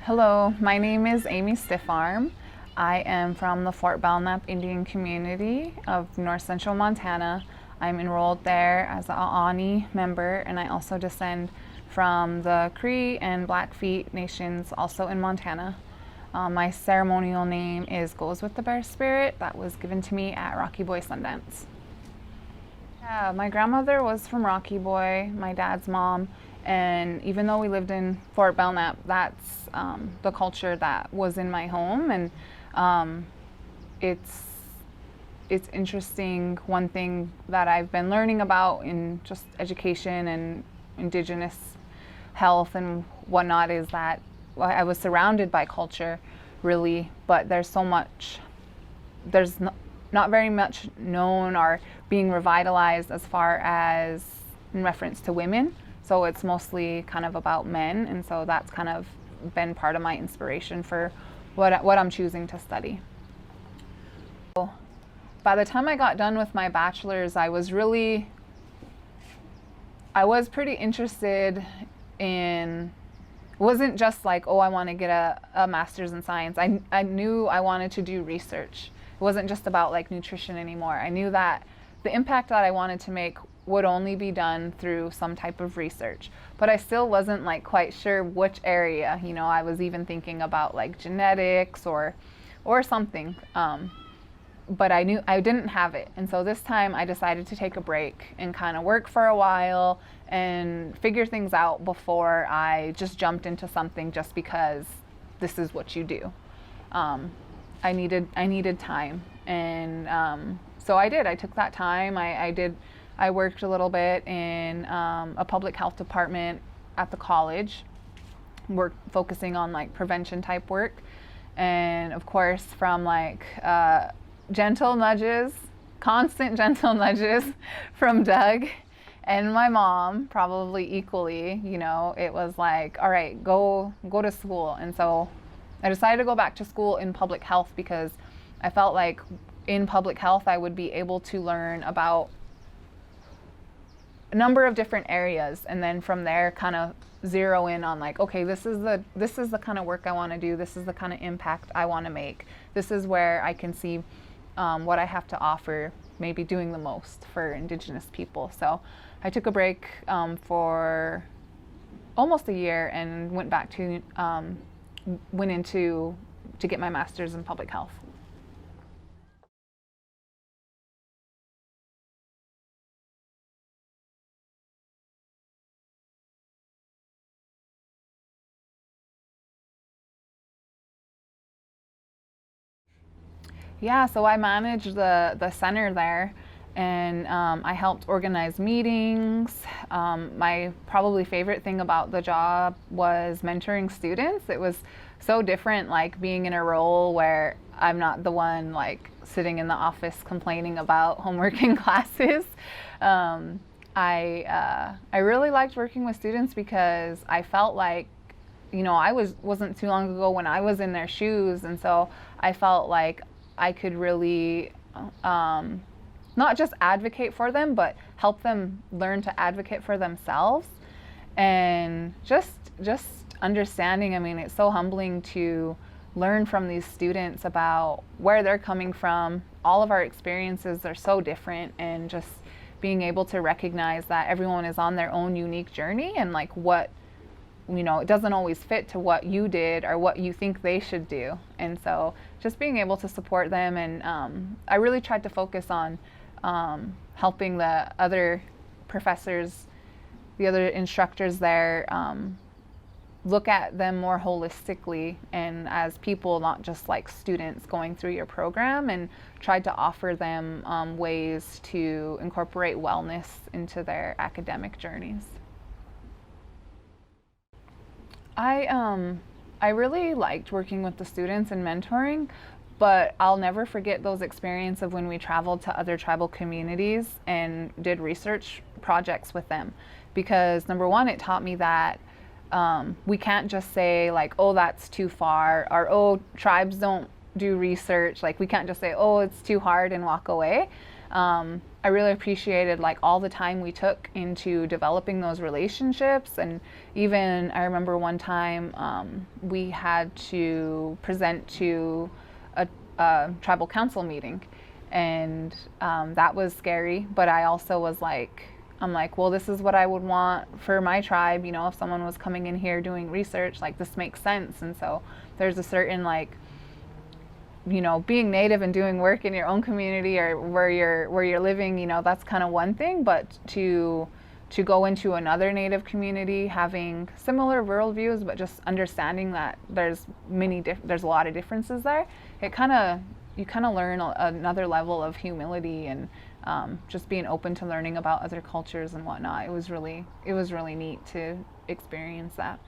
Hello, my name is Amy Stiffarm. I am from the Fort Belknap Indian community of North Central Montana. I'm enrolled there as an Aani member, and I also descend from the Cree and Blackfeet nations also in Montana. My ceremonial name is Goes with the Bear Spirit. That was given to me at Rocky Boy Sundance. Yeah, my grandmother was from Rocky Boy, my dad's mom, and even though we lived in Fort Belknap, that's the culture that was in my home, and it's interesting. One thing that I've been learning about in just education and Indigenous health and whatnot is that I was surrounded by culture, really, but there's so much, there's not very much known or being revitalized as far as in reference to women. So it's mostly kind of about men, and so that's kind of been part of my inspiration for what I'm choosing to study. So by the time I got done with my bachelor's, I was pretty interested in, it wasn't just like, oh, I want to get a master's in science. I knew I wanted to do research. It wasn't just about like nutrition anymore. I knew that the impact that I wanted to make would only be done through some type of research, but I still wasn't like quite sure which area. You know, I was even thinking about like genetics or something, but I knew I didn't have it. And so this time I decided to take a break and kind of work for a while and figure things out before I just jumped into something just because this is what you do. I needed time, and so I did. I took that time. I worked a little bit in a public health department at the college, focusing on like prevention type work, and of course from like gentle nudges, constant gentle nudges from Doug and my mom, probably equally. You know, it was like, all right, go to school. And so I decided to go back to school in public health because I felt like in public health I would be able to learn about a number of different areas, and then from there kind of zero in on like, okay, this is the kind of work I want to do, this is the kind of impact I want to make, this is where I can see what I have to offer, maybe doing the most for Indigenous people. So I took a break for almost a year and went back to to get my master's in public health. Yeah, so I managed the center there, and I helped organize meetings. My probably favorite thing about the job was mentoring students. It was so different, like being in a role where I'm not the one like sitting in the office complaining about homework in classes. I really liked working with students because I felt like, you know, wasn't too long ago when I was in their shoes, and so I felt like I could really not just advocate for them, but help them learn to advocate for themselves. And just understanding, I mean, it's so humbling to learn from these students about where they're coming from. All of our experiences are so different, and just being able to recognize that everyone is on their own unique journey, and like what, you know, it doesn't always fit to what you did or what you think they should do. And so just being able to support them, and I really tried to focus on helping the other professors, the other instructors there, look at them more holistically and as people, not just like students going through your program, and tried to offer them ways to incorporate wellness into their academic journeys. I really liked working with the students and mentoring, but I'll never forget those experiences of when we traveled to other tribal communities and did research projects with them. Because number one, it taught me that we can't just say like, oh, that's too far, or oh, tribes don't do research. Like, we can't just say, oh, it's too hard and walk away. I really appreciated like all the time we took into developing those relationships. And even I remember one time we had to present to a tribal council meeting, and that was scary. But I also was like, I'm like, well, this is what I would want for my tribe. You know, if someone was coming in here doing research, like this makes sense. And so there's a certain like, you know, being native and doing work in your own community or where you're living, you know, that's kind of one thing. But to go into another native community having similar worldviews, but just understanding that there's a lot of differences there, you kind of learn another level of humility and just being open to learning about other cultures and whatnot. It was really neat to experience that.